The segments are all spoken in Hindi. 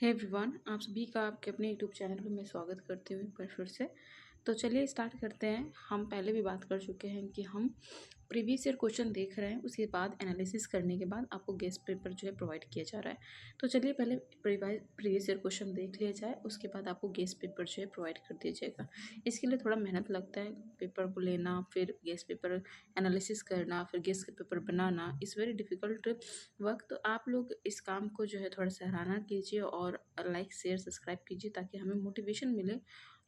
हे एवरीवन, आप सभी का आपके अपने यूट्यूब चैनल पे मैं स्वागत करती हूँ एक बार फिर से। तो चलिए स्टार्ट करते हैं। हम पहले भी बात कर चुके हैं कि हम प्रीवियस ईयर क्वेश्चन देख रहे हैं, उसके बाद एनालिसिस करने के बाद आपको गेस्ट पेपर जो है प्रोवाइड किया जा रहा है। तो चलिए पहले प्रीवियस ईयर क्वेश्चन देख लिया जाए, उसके बाद आपको गेस्ट पेपर जो है प्रोवाइड कर दिया जाएगा। इसके लिए थोड़ा मेहनत लगता है, पेपर को लेना, फिर गेस्ट पेपर एनालिसिस करना, फिर guest paper banana, is very difficult work. तो आप लोग इस काम को जो है थोड़ा सराहना कीजिए और लाइक शेयर सब्सक्राइब कीजिए ताकि हमें मोटिवेशन मिले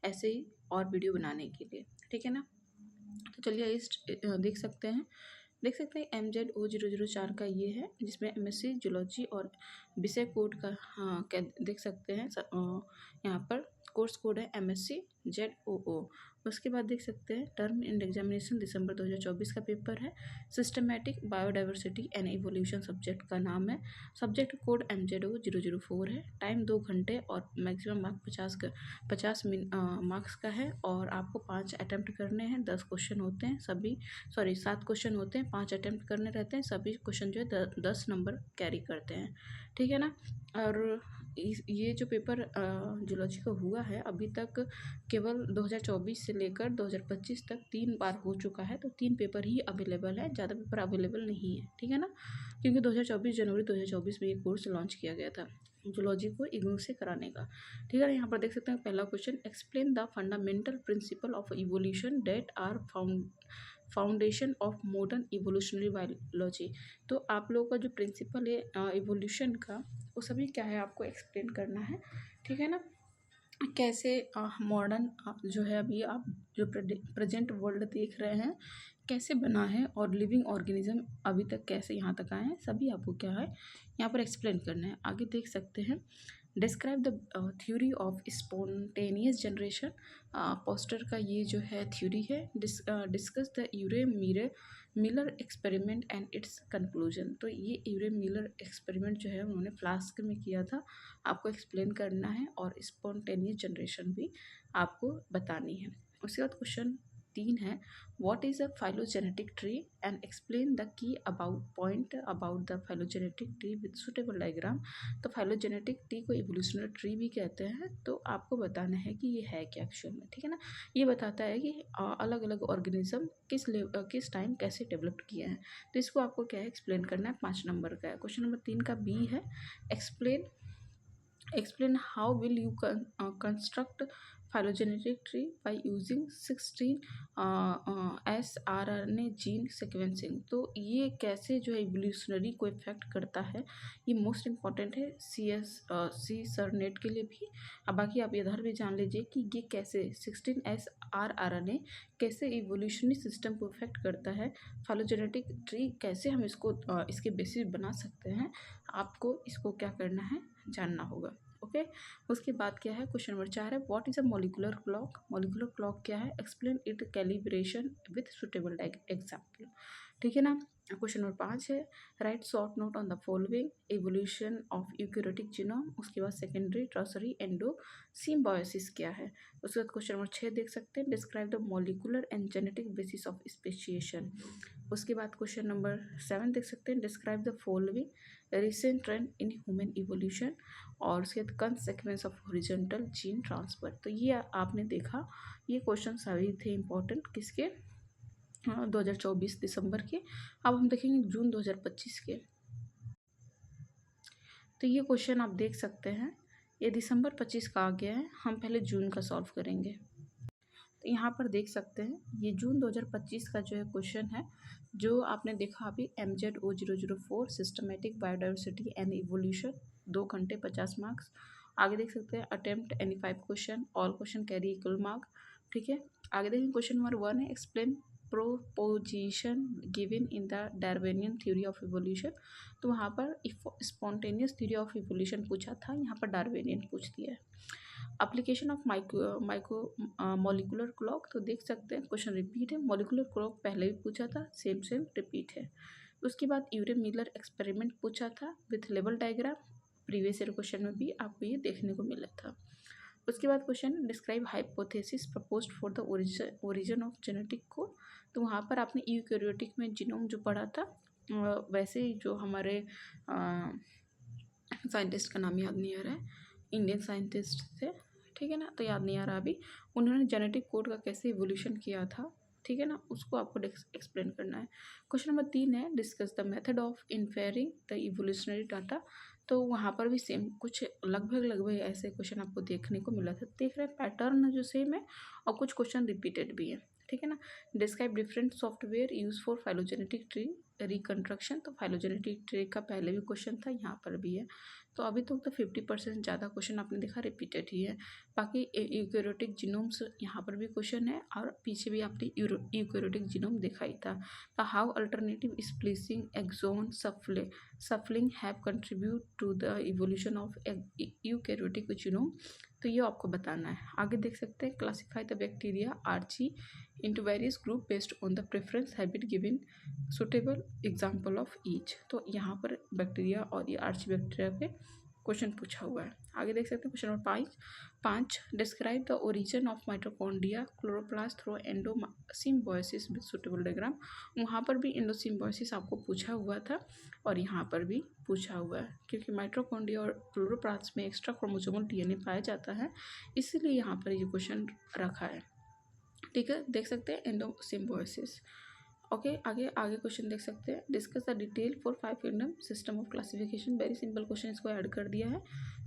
ऐसे ही और वीडियो बनाने के लिए, ठीक है ना। तो चलिए इस देख सकते हैं MZ004 का ये है, जिसमें MSc जूलॉजी और विषय कोड का हाँ क्या देख सकते हैं। यहाँ पर कोर्स कोड है MSc ZOO। उसके बाद देख सकते हैं टर्म एंड एग्जामिनेशन दिसंबर 2024 का पेपर है। Systematic biodiversity and evolution subject का नाम है। सब्जेक्ट कोड MZ004 है। टाइम 2 घंटे और मैक्सिमम मार्क 50 मार्क्स का है। और आपको 5 अटैम्प्ट करने हैं। 10 क्वेश्चन होते हैं, 7 क्वेश्चन होते हैं, 5 अटैम्प्ट करने रहते हैं। सभी क्वेश्चन जो है 10 नंबर कैरी करते हैं, ठीक है ना। और ये जो पेपर जूलॉजी का हुआ है अभी तक केवल 2024 से लेकर 2025 तक 3 बार हो चुका है। तो 3 पेपर ही अवेलेबल है, ज़्यादा पेपर अवेलेबल नहीं है, ठीक है ना। क्योंकि जनवरी 2024 में ये कोर्स लॉन्च किया गया था जूलॉजी को इग्नू से कराने का, ठीक है। यहाँ पर देख सकते हैं पहला question, explain the fundamental principle of evolution that are foundation of modern evolutionary biology. तो आप लोगों का जो प्रिंसिपल है इवोल्यूशन का, वो सभी क्या है आपको एक्सप्लेन करना है, ठीक है ना। कैसे मॉडर्न जो है अभी आप जो प्रेजेंट वर्ल्ड देख रहे हैं कैसे बना है, और लिविंग ऑर्गेनिज्म अभी तक कैसे यहाँ तक आए हैं, सभी आपको क्या है यहाँ पर एक्सप्लेन करना है। आगे देख सकते हैं, describe the theory of spontaneous generation. Pasteur का ये जो है थ्योरी है। Discuss the Urey Miller experiment and its conclusion. तो ये यूरे मिलर एक्सपेरिमेंट जो है उन्होंने फ्लास्क में किया था, आपको एक्सप्लेन करना है। और स्पॉन्टेनियस जनरेशन भी आपको बतानी है। उसके बाद क्वेश्चन 3 है, what is a phylogenetic tree and explain the key about point about the phylogenetic tree with suitable diagram. तो फाइलोजेनेटिक ट्री को इवोल्यूशनरी ट्री भी कहते हैं। तो आपको बताना है कि ये है क्या एक्चुअल में, ठीक है ना। ये बताता है कि अलग अलग ऑर्गेनिज्म किस टाइम कैसे डेवलप किए हैं। तो इसको आपको क्या है एक्सप्लेन करना है। 5 नंबर का है। क्वेश्चन नंबर 3 का बी है, explain how will you construct phylogenetic tree by using 16 sRNA gene sequencing। तो ये कैसे जो है इवोल्यूशनरी को इफेक्ट करता है, ये मोस्ट इम्पॉर्टेंट है सी सरनेट के लिए भी। अब बाकी आप इधर भी जान लीजिए कि ये कैसे 16 sRNA कैसे इवोल्यूशनरी सिस्टम को इफेक्ट करता है। फाइलोजेनेटिक ट्री कैसे हम इसको इसके बेसिस बना सकते हैं, आपको इसको क्या करना है जानना होगा, ओके। उसके बाद क्या है क्वेश्चन नंबर 4 है, what is a molecular clock. Molecular clock क्या है, explain it calibration with suitable example, ठीक है ना। क्वेश्चन नंबर 5 है, right short note on the following evolution of eukaryotic genome. उसके बाद सेकेंडरी टर्सरी एंडो सिम्बायोसिस क्या है। उसके बाद क्वेश्चन नंबर 6 देख सकते हैं, describe the molecular and genetic basis of speciation. उसके बाद क्वेश्चन नंबर 7 देख सकते हैं, describe the following recent trend in human evolution. और उसके बाद कंसेक्वेंस ऑफ हॉरिजॉन्टल जीन ट्रांसफर। तो ये आपने देखा, ये क्वेश्चन सभी थे इंपॉर्टेंट किसके 2024 दिसंबर के। अब हम देखेंगे जून 2025 के। तो ये क्वेश्चन आप देख सकते हैं, ये दिसंबर 25 का आ गया है, हम पहले जून का सॉल्व करेंगे। तो यहाँ पर देख सकते हैं ये जून 2025 का जो है क्वेश्चन है, जो आपने देखा अभी MZ004 systematic biodiversity and evolution, 2 घंटे 50 मार्क्स। आगे देख सकते हैं attempt any 5 question, all question carry equal mark, ठीक है। आगे देखें क्वेश्चन नंबर 1 है, explain proposition given in the Darwinian theory of evolution. तो वहाँ पर स्पॉन्टेनियस थ्योरी ऑफ इवोल्यूशन पूछा था, यहाँ पर डार्विनियन पूछ दिया है। एप्लीकेशन ऑफ मॉलिक्यूलर क्लॉक, तो देख सकते हैं क्वेश्चन रिपीट है, मॉलिक्यूलर क्लॉक पहले भी पूछा था, सेम रिपीट है। उसके बाद यूरे मिलर एक्सपेरिमेंट पूछा था with level diagram, previous year question में भी आपको ये देखने को मिला था। उसके बाद question describe hypothesis proposed for the origin of genetic code. तो वहाँ पर आपने यूकैरियोटिक में जीनोम जो पढ़ा था, वैसे ही जो हमारे साइंटिस्ट का नाम याद नहीं आ रहा है, इंडियन साइंटिस्ट थे, ठीक है ना, तो याद नहीं आ रहा अभी। उन्होंने जेनेटिक कोड का कैसे इवोल्यूशन किया था, ठीक है ना, उसको आपको एक्सप्लेन करना है। क्वेश्चन नंबर 3 है discuss the method of inferring the evolutionary data. तो वहाँ पर भी सेम कुछ लगभग ऐसे क्वेश्चन आपको देखने को मिला था। देख रहे हैं पैटर्न जो सेम है और कुछ क्वेश्चन रिपीटेड भी है, ठीक है ना। Describe different software use for phylogenetic tree reconstruction. तो फाइलोजेनेटिक ट्री का पहले भी क्वेश्चन था, यहाँ पर भी है। तो अभी तक तो 50% ज़्यादा क्वेश्चन आपने देखा रिपीटेड ही है। बाकी यूकैरियोटिक जीनोम्स यहाँ पर भी क्वेश्चन है और पीछे भी आपने यूकैरियोटिक जीनोम देखा ही था। तो how alternative splicing exon shuffling have contribute to the evolution of eukaryotic genome. तो ये आपको बताना है। आगे देख सकते हैं classify the bacteria archaea into various group based on the preference habit given suitable example of each। तो यहाँ पर बैक्टीरिया और ये आर्ची बैक्टीरिया पे क्वेश्चन पूछा हुआ है। आगे देख सकते हैं question number 5 describe the origin of mitochondria chloroplast through endosymbiosis with suitable diagram. वहाँ पर भी एंडोसिम्बायोसिस आपको पूछा हुआ था और यहाँ पर भी पूछा हुआ है, क्योंकि माइटोकॉन्ड्रिया और क्लोरोप्लास्ट में एक्स्ट्रा क्रोमोसोमल डीएनए पाया जाता है, इसलिए यहाँ पर ये क्वेश्चन रखा है, ठीक है। देख सकते हैं एंडोसिम्बायोसिस। ओके, आगे क्वेश्चन देख सकते हैं discuss the detail for 5 kingdom system of classification. Very simple question इसको ऐड कर दिया है,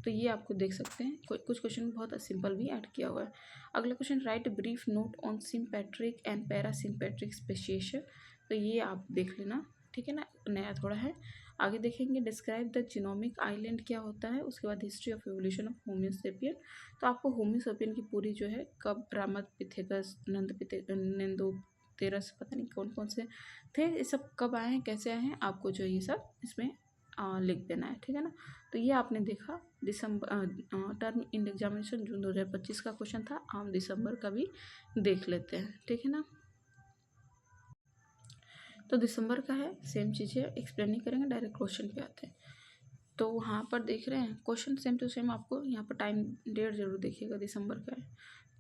तो ये आपको देख सकते हैं। कुछ क्वेश्चन बहुत सिंपल भी ऐड किया हुआ है। अगला question write brief note on sympatric and parapatric speciation. तो ये आप देख लेना, ठीक है ना, नया थोड़ा है। आगे देखेंगे डिस्क्राइब द जीनोमिक आइलैंड क्या होता है, उसके बाद हिस्ट्री ऑफ एवोल्यूशन ऑफ होमियोसेपियन। तो आपको होमियोसेपियन की पूरी जो है कब रामापिथेकस नेंदोथेरस पता नहीं कौन कौन से थे, ये सब कब आए हैं कैसे आए हैं, आपको जो ये सब इसमें लिख देना है, ठीक है ना। तो ये आपने देखा दिसंबर टर्म इन एग्जामिनेशन जून 2025 का क्वेश्चन था। हम दिसंबर का भी देख लेते हैं, ठीक है ना। तो दिसंबर का है, सेम चीज़ें एक्सप्लेन नहीं करेंगे, डायरेक्ट क्वेश्चन पे आते हैं। तो वहाँ पर देख रहे हैं क्वेश्चन सेम टू सेम। आपको यहाँ पर टाइम डेट जरूर देखिएगा, दिसंबर का है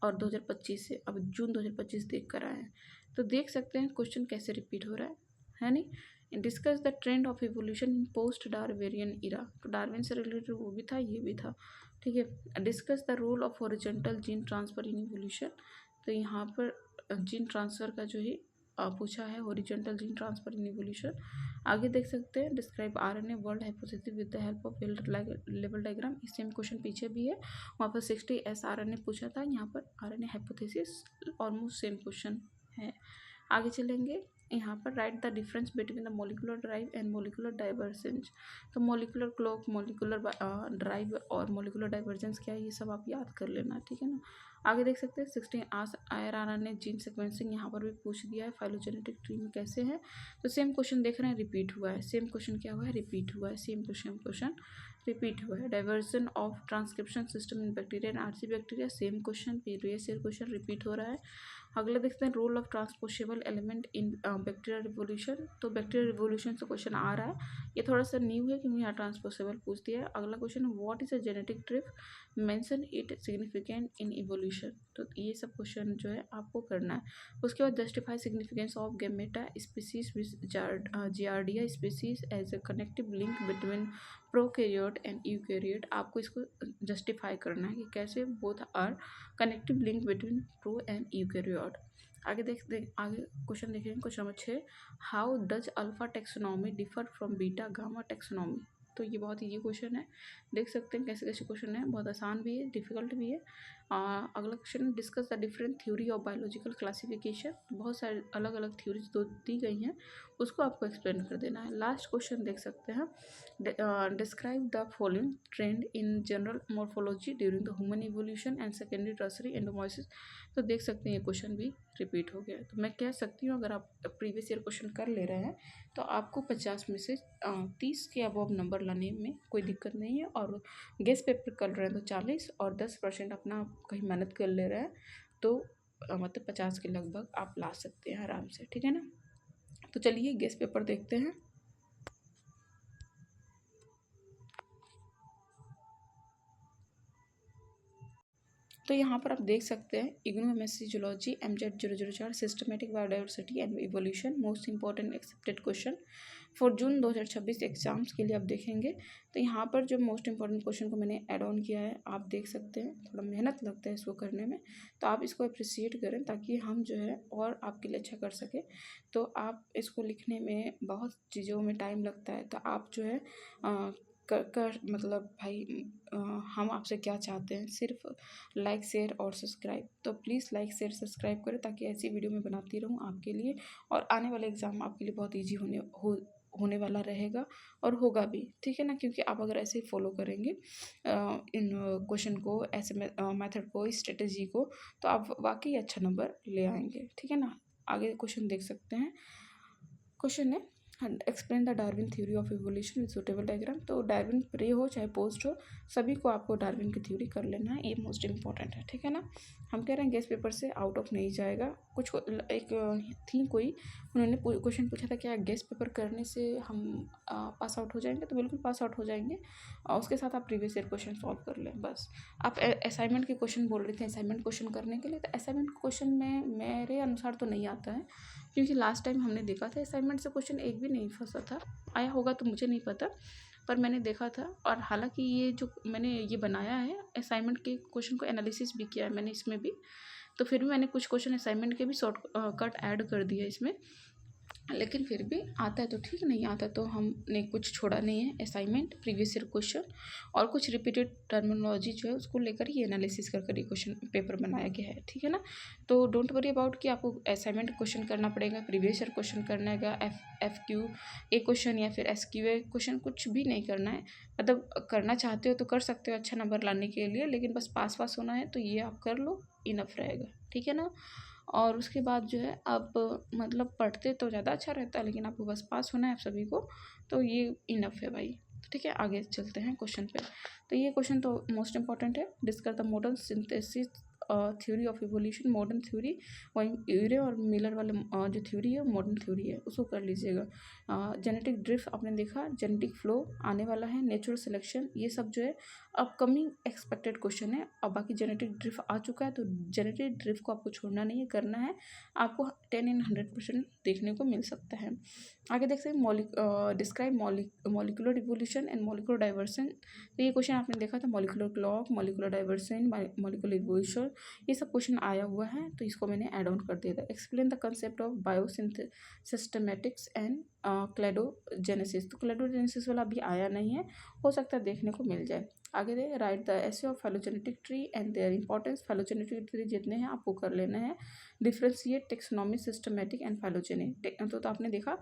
और 2025 से अब जून 2025 देख कर आए हैं, तो देख सकते हैं क्वेश्चन कैसे रिपीट हो रहा है नहीं। Discuss the trend of evolution in post Darwinian era. तो डार्विन से रिलेटेड वो भी था, ये भी था, ठीक है। Discuss the role of horizontal gene transfer in evolution. तो यहाँ पर जीन ट्रांसफ़र का जो है पूछा है, horizontal gene transfer in evolution. आगे देख सकते हैं describe RNA world hypothesis with the help of level diagram. इस सेम क्वेश्चन पीछे भी है, वहाँ पर 60S आरएनए पूछा था, यहाँ पर RNA hypothesis almost same question है। आगे चलेंगे, यहाँ पर right the difference between the molecular drive and molecular divergence. तो मोलिकुलर क्लॉक, मोलिकुलर ड्राइव और मोलिकुलर डाइवर्जेंस क्या है, ये सब आप याद कर लेना, ठीक है ना। आगे देख सकते हैं 16 आरएनए जीन सीक्वेंसिंग, यहाँ पर भी पूछ दिया है फाइलोजेनेटिक ट्री में कैसे है। तो सेम क्वेश्चन देख रहे हैं रिपीट हुआ है, सेम क्वेश्चन क्या हुआ है, रिपीट हुआ है, same to same question repeat हुआ है। Divergence of transcription system in bacteria and archaebacteria, same question previous year question repeat हो रहा है। अगला देखते हैं role of transportable element in bacterial revolution. तो बैक्टीरियल रिवोल्यूशन से क्वेश्चन आ रहा है, ये थोड़ा सा न्यू है क्योंकि यहाँ ट्रांसपोर्टेबल पूछ दिया है। अगला question what is a genetic drift mention it significant in evolution. तो ये सब क्वेश्चन जो है आपको करना है। उसके बाद justify significance of Gemmata species with Giardia species as a connective link between prokaryote and eukaryote. आपको इसको जस्टिफाई करना है कि कैसे both are connective link between pro and eukaryote. आगे आगे क्वेश्चन देखेंगे question number 6 how does alpha taxonomy differ from beta gamma taxonomy. तो ये बहुत ईजी क्वेश्चन है, देख सकते हैं कैसे कैसे क्वेश्चन है, बहुत आसान भी है डिफिकल्ट भी है। अगला question discuss the different theory of biological classification. बहुत सारे अलग अलग थ्योरीज दी गई हैं, उसको आपको एक्सप्लेन कर देना है। लास्ट क्वेश्चन देख सकते हैं describe the following trend in general morphology during the human evolution and secondary tertiary endosymbiosis. तो देख सकते हैं ये क्वेश्चन भी रिपीट हो गया। तो मैं कह सकती हूँ अगर आप प्रीवियस ईयर क्वेश्चन कर ले रहे हैं तो आपको 50 में से 30 के अबव नंबर लाने में कोई दिक्कत नहीं है, और गेस पेपर कर रहे हैं तो 40 और 10% अपना कहीं मेहनत कर ले रहे हैं तो मतलब 50 के लगभग आप ला सकते हैं आराम से, ठीक है ना। तो चलिए गेस पेपर देखते हैं। तो यहाँ पर आप देख सकते हैं IGNOU MSc zoology MZ 004 systematic biodiversity and evolution most important accepted question. For June 2026 exams के लिए आप देखेंगे तो यहाँ पर जो मोस्ट इंपॉर्टेंट क्वेश्चन को मैंने ऐड ऑन किया है, आप देख सकते हैं थोड़ा मेहनत लगता है इसको करने में, तो आप इसको अप्रिशिएट करें ताकि हम जो है और आपके लिए अच्छा कर सकें। तो आप इसको लिखने में बहुत चीज़ों में टाइम लगता है, तो आप जो है कर मतलब भाई हम आपसे क्या चाहते हैं, सिर्फ लाइक शेयर और सब्सक्राइब। तो प्लीज़ लाइक शेयर सब्सक्राइब करें ताकि ऐसी वीडियो मैं बनाती रहूँ आपके लिए, और आने वाले एग्ज़ाम आपके लिए बहुत ईजी होने वाला रहेगा और होगा भी, ठीक है ना। क्योंकि आप अगर ऐसे ही फॉलो करेंगे इन क्वेश्चन को, ऐसे मेथड को, इस स्ट्रेटजी को, तो आप वाकई अच्छा नंबर ले आएंगे, ठीक है ना। आगे क्वेश्चन देख सकते हैं। क्वेश्चन है explain the Darwin theory of evolution with suitable diagram. तो डार्विन प्रे हो चाहे पोस्ट हो, सभी को आपको डार्विन की थ्योरी कर लेना है, ये मोस्ट इंपॉर्टेंट है, ठीक है ना। हम कह रहे हैं गेस्ट पेपर से आउट ऑफ नहीं जाएगा। कुछ एक थी कोई, उन्होंने क्वेश्चन पूछा था क्या गेस्ट पेपर करने से हम पास आउट हो जाएंगे, तो बिल्कुल पास आउट हो जाएंगे। और उसके साथ आप प्रीवियस ईयर क्वेश्चन सॉल्व कर लें बस। आप असाइनमेंट के क्वेश्चन बोल रहे थे असाइनमेंट क्वेश्चन करने के लिए, तो असाइनमेंट क्वेश्चन में मेरे अनुसार तो नहीं आता है, क्योंकि लास्ट टाइम हमने देखा था असाइनमेंट से क्वेश्चन एक भी नहीं फंसा था। आया होगा तो मुझे नहीं पता, पर मैंने देखा था। और हालांकि ये जो मैंने ये बनाया है असाइनमेंट के क्वेश्चन को एनालिसिस भी किया है मैंने इसमें भी, तो फिर भी मैंने कुछ क्वेश्चन असाइनमेंट के भी शॉर्ट कट ऐड कर दिया इसमें। लेकिन फिर भी आता है तो ठीक, नहीं आता तो हमने कुछ छोड़ा नहीं है। असाइनमेंट, प्रीवियस ईयर क्वेश्चन और कुछ रिपीटेड टर्मिनोलॉजी जो है उसको लेकर ही एनालिसिस कर ये क्वेश्चन पेपर बनाया गया है, ठीक है ना। तो डोंट वरी अबाउट कि आपको असाइनमेंट क्वेश्चन करना पड़ेगा, प्रीवियस ईयर क्वेश्चन करना है, एफ क्यू ए क्वेश्चन या फिर एस क्यू ए क्वेश्चन, कुछ भी नहीं करना है। मतलब करना चाहते हो तो कर सकते हो अच्छा नंबर लाने के लिए, लेकिन बस पास होना है तो ये आप कर लो, इनफ रहेगा, ठीक है ना। और उसके बाद जो है आप मतलब पढ़ते तो ज़्यादा अच्छा रहता है, लेकिन आपको बस पास होना है आप सभी को, तो ये इनफ है भाई, ठीक है। आगे चलते हैं क्वेश्चन पे। तो ये क्वेश्चन तो मोस्ट इंपॉर्टेंट है। Discuss the modern synthesis theory of evolution. Modern theory वही यूरे और मिलर वाले जो थ्योरी है मॉडर्न थ्योरी है, उसको कर लीजिएगा। जेनेटिक ड्रिफ्ट आपने देखा, जेनेटिक फ्लो आने वाला है, नेचुरल सिलेक्शन, ये सब जो है अपकमिंग एक्सपेक्टेड क्वेश्चन है। और बाकी जेनेटिक ड्रिफ्ट आ चुका है, तो जेनेटिक ड्रिफ्ट को आपको छोड़ना नहीं है, करना है आपको 10 in 100% देखने को मिल सकता है। आगे देख सकते हैं describe molecular evolution and molecular diversion. तो ये क्वेश्चन आपने देखा था, molecular clock, molecular diversion, molecular evolution, ये सब क्वेश्चन आया हुआ है, तो इसको मैंने ऐड ऑन कर दिया था। Explain the concept of biosystematics and cladogenesis. तो क्लेडोजेनेसिस वाला अभी आया नहीं है, हो सकता है देखने को मिल जाए। आगे दे write the essay of phylogenetic tree and their importance. Phylogenetic tree जितने हैं आपको कर लेना है। Differentiate taxonomy, systematic and phylogenic. तो आपने देखा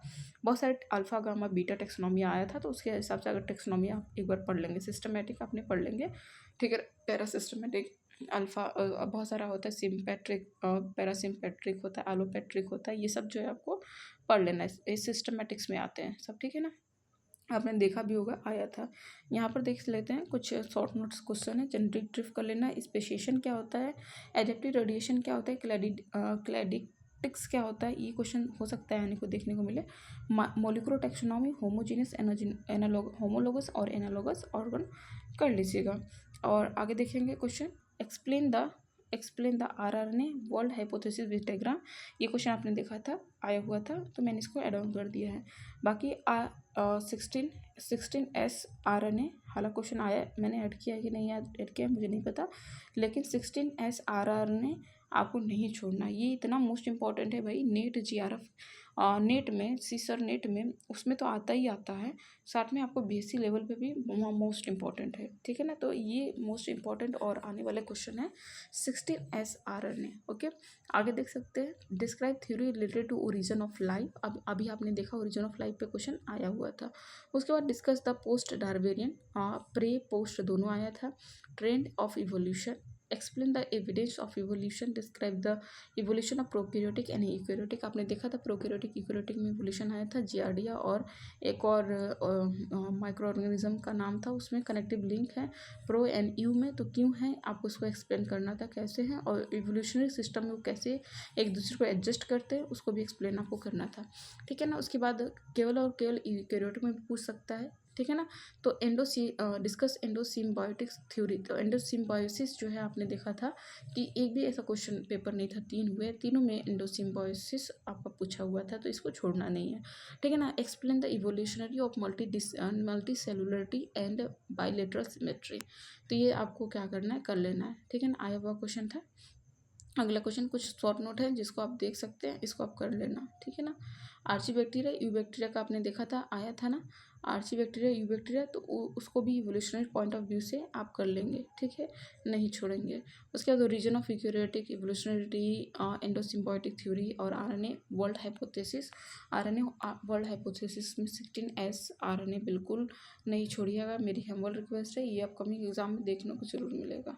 बहुत सारे अल्फा गामा बीटा टेक्सोनॉमी आया था, तो उसके हिसाब से अगर टेक्सोनॉमी आप एक बार पढ़ लेंगे, सिस्टमेटिक आपने पढ़ लेंगे, ठीक है। पैरा सिस्टमेटिक अल्फा बहुत सारा होता है, सिम्पैट्रिक, पैरासिम्पैट्रिक होता है, एलोपैट्रिक होता है, ये सब जो है आपको पढ़ लेना है, ये सिस्टमेटिक्स में आते हैं सब, ठीक है ना। आपने देखा भी होगा आया था। यहाँ पर देख लेते हैं कुछ शॉर्ट नोट्स क्वेश्चन है। जेनेटिक ड्रिफ्ट कर लेना है। स्पेशिएशन क्या होता है, एडेप्टिव रेडिएशन क्या होता है, क्लैडिक्टिक्स क्या होता है, ये क्वेश्चन हो सकता है यानी को देखने को मिले। मॉलिक्यूलर टैक्सोनॉमी, होमोजीनियस, होमोलोगस और एनालोगस ऑर्गन कर लीजिएगा। और आगे देखेंगे question explain the RNA world hypothesis with diagram. ये क्वेश्चन आपने देखा था, आया हुआ था, तो मैंने इसको ऐड ऑन कर दिया है। बाकी 16S RNA, हालांकि क्वेश्चन आया, मैंने ऐड किया है कि नहीं ऐड किया मुझे नहीं पता, लेकिन 16S RNA आपको नहीं छोड़ना, ये इतना मोस्ट इंपॉर्टेंट है भाई। नेट GRF नेट में, सीसर नेट में, उसमें तो आता ही आता है, साथ में आपको BSc लेवल पे भी मोस्ट इंपॉर्टेंट है, ठीक है ना। तो ये मोस्ट इंपॉर्टेंट और आने वाले क्वेश्चन है 16S RNA, ओके। आगे देख सकते हैं describe theory related to origin of life. अब अभी आपने देखा ओरिजिन ऑफ लाइफ पे क्वेश्चन आया हुआ था। उसके बाद discuss the post Darwinian, pre post दोनों आया था। Trend of evolution, explain the evidence of evolution, describe the evolution of prokaryotic and eukaryotic. आपने देखा था प्रोकैरियोटिक यूकैरियोटिक में इवोल्यूशन आया था, जियार्डिया और एक और माइक्रो ऑर्गेनिज्म का नाम था, उसमें कनेक्टिव लिंक है प्रो एंड यू में, तो क्यों है आपको उसको एक्सप्लेन करना था कैसे हैं, और इवोल्यूशनरी सिस्टम में वो कैसे एक दूसरे को एडजस्ट करते हैं उसको भी एक्सप्लेन आपको करना था, ठीक है ना। उसके बाद केवल और केवल यूकैरियोटिक में पूछ सकता है, ठीक है ना। तो डिस्कस एंडोसिम्बायोटिक्स थ्योरी। तो एंडोसिम्बायोसिस जो है आपने देखा था कि एक भी ऐसा क्वेश्चन पेपर नहीं था, 3 हुए, तीनों में एंडोसिम्बायोसिस आपका पूछा हुआ था, तो इसको छोड़ना नहीं है। ठीक है ना। Explain the evolutionary of multi cellularity and bilateral symmetry. तो ये आपको क्या करना है, कर लेना है। ठीक है ना, आया हुआ क्वेश्चन था। अगला क्वेश्चन कुछ शॉर्ट नोट है जिसको आप देख सकते हैं, इसको आप कर लेना। ठीक है ना। आर्ची बैक्टीरिया यू बैक्टीरिया का आपने देखा था, आया था ना, आर्ची बैक्टीरिया यू बैक्टीरिया, तो उसको भी इवोल्यूशनरी पॉइंट ऑफ व्यू से आप कर लेंगे। ठीक है, नहीं छोड़ेंगे। उसके बाद reason of eukaryotic evolutionary, endosymbiotic theory और RNA world hypothesis. RNA world hypothesis में 16S आरएनए बिल्कुल नहीं छोड़िएगा, मेरी हम्बल रिक्वेस्ट है, ये अपकमिंग एग्जाम में देखने को जरूर मिलेगा।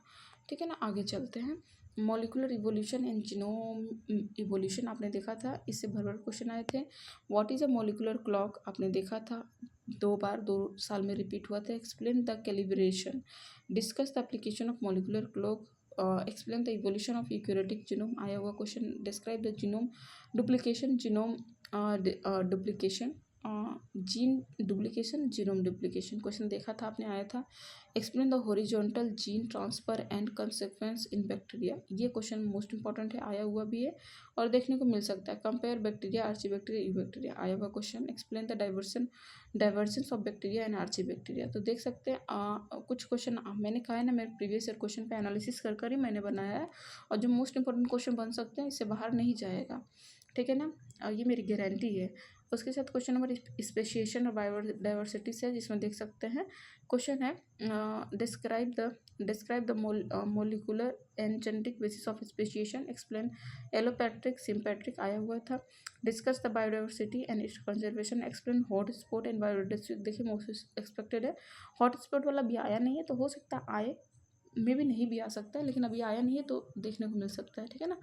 ठीक है ना, आगे चलते हैं। Molecular evolution and genome evolution आपने देखा था, इससे भर भर क्वेश्चन आए थे। What is a molecular clock आपने देखा था, 2 बार 2 साल में रिपीट हुआ था। Explain the calibration, discuss the application of molecular clock, explain the evolution of eukaryotic genome, आया हुआ question. Describe the genome duplication, genome duplication, gene duplication, genome duplication question देखा था आपने, आया था। Explain the horizontal gene transfer and consequence in bacteria, ये क्वेश्चन मोस्ट इंपॉर्टेंट है, आया हुआ भी है और देखने को मिल सकता है। Compare bacteria, archaebacteria, eubacteria, आया हुआ question. Explain the divergence of bacteria and archaebacteria, तो देख सकते हैं कुछ क्वेश्चन मैंने कहा है ना, मेरे प्रीवियस ईयर क्वेश्चन पे एनालिसिस कर ही मैंने बनाया है, और जो मोस्ट इंपॉर्टेंट क्वेश्चन बन सकते हैं इससे बाहर नहीं जाएगा। ठीक है ना, ये मेरी गारंटी है। उसके साथ क्वेश्चन नंबर स्पेशिएशन और बायोडाइवर्सिटी से, जिसमें देख सकते हैं क्वेश्चन है describe the molecular and genetic basis of speciation, explain allopatric sympatric, आया हुआ था। Discuss the biodiversity and it's conservation, explain hot spot and biodiversity, देखिए मोस्ट एक्सपेक्टेड है। हॉट स्पॉट वाला भी आया नहीं है, तो हो सकता है आए, मे भी नहीं भी आ सकता है, लेकिन अभी आया नहीं है तो देखने को मिल सकता है। ठीक है ना।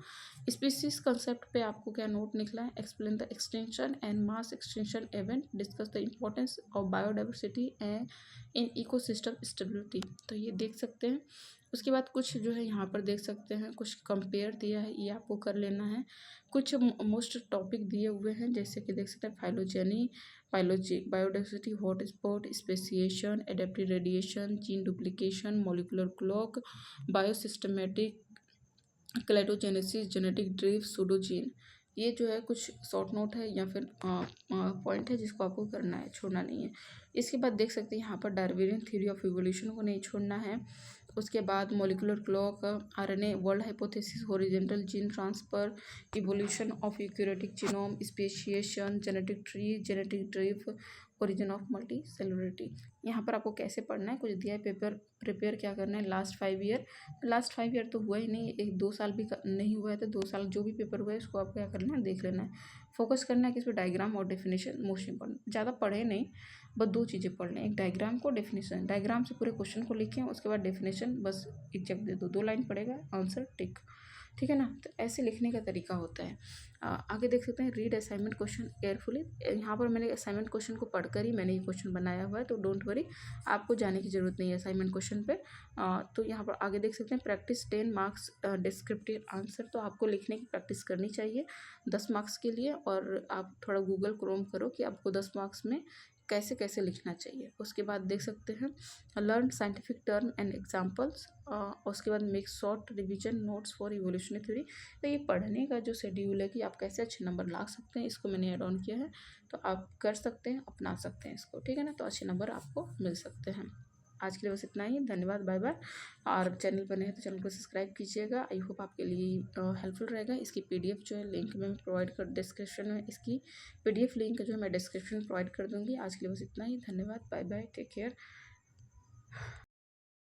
स्पीसीज कंसेप्ट पे आपको क्या नोट निकला है, explain the extension and mass extension event, discuss the importance of biodiversity and in ecosystem stability, तो ये देख सकते हैं। उसके बाद कुछ जो है यहाँ पर देख सकते हैं, कुछ कंपेयर दिया है, ये आपको कर लेना है। कुछ मोस्ट टॉपिक दिए हुए हैं, जैसे कि देख सकते हैं phylogeny, biodiversity, hotspot, speciation, adaptive radiation, gene duplication, molecular clock, biosystematic, cladogenesis, genetic drift, pseudogene, ये जो है कुछ शॉर्ट नोट है या फिर पॉइंट है जिसको आपको करना है, छोड़ना नहीं है। इसके बाद देख सकते हैं यहाँ पर डार्विनियन थ्योरी ऑफ इवोल्यूशन को नहीं छोड़ना है। उसके बाद molecular clock, RNA world hypothesis, horizontal gene transfer, evolution of eukaryotic genome, speciation, genetic tree, genetic drift, origin of multi cellularity. यहाँ पर आपको कैसे पढ़ना है, कुछ दिया है, पेपर प्रिपेयर क्या करना है, लास्ट 5 ईयर, लास्ट 5 ईयर तो हुआ ही नहीं, 1-2 साल भी नहीं हुआ है, तो 2 साल जो भी पेपर हुआ है उसको आपको क्या करना है, देख लेना है। फोकस करना है किस पे, डायग्राम और डेफिनेशन मोस्ट इंपॉर्टेंट। ज़्यादा पढ़े नहीं, बस 2 चीज़ें पढ़ लें, एक डायग्राम को, डेफिनेशन। डायग्राम से पूरे क्वेश्चन को लिखें, उसके बाद डेफिनेशन बस एक चेक दे दो, 2 लाइन पड़ेगा, आंसर टिक। ठीक है ना, तो ऐसे लिखने का तरीका होता है। आगे देख सकते हैं, रीड असाइनमेंट क्वेश्चन केयरफुली। यहाँ पर मैंने असाइनमेंट क्वेश्चन को पढ़कर ही मैंने ये क्वेश्चन बनाया हुआ है, तो डोंट वरी, आपको जाने की ज़रूरत नहीं है असाइनमेंट क्वेश्चन पे। तो यहाँ पर आगे देख सकते हैं, प्रैक्टिस 10 मार्क्स डिस्क्रिप्टिव आंसर, तो आपको लिखने की प्रैक्टिस करनी चाहिए 10 मार्क्स के लिए, और आप थोड़ा गूगल क्रोम करो कि आपको 10 मार्क्स में कैसे कैसे लिखना चाहिए। उसके बाद देख सकते हैं, learn scientific term and examples, उसके बाद make short revision notes for evolutionary theory. तो ये पढ़ने का जो शेड्यूल है कि आप कैसे अच्छे नंबर ला सकते हैं, इसको मैंने ऐड ऑन किया है, तो आप कर सकते हैं, अपना सकते हैं इसको। ठीक है ना, तो अच्छे नंबर आपको मिल सकते हैं। आज के लिए बस इतना ही, धन्यवाद, बाय बाय। और चैनल पर नए हैं तो चैनल को सब्सक्राइब कीजिएगा, आई होप आपके लिए हेल्पफुल रहेगा। इसकी पीडीएफ जो है लिंक में प्रोवाइड कर, डिस्क्रिप्शन में इसकी पीडीएफ लिंक जो है मैं डिस्क्रिप्शन में प्रोवाइड कर दूँगी। आज के लिए बस इतना ही, धन्यवाद, बाय बाय, टेक केयर।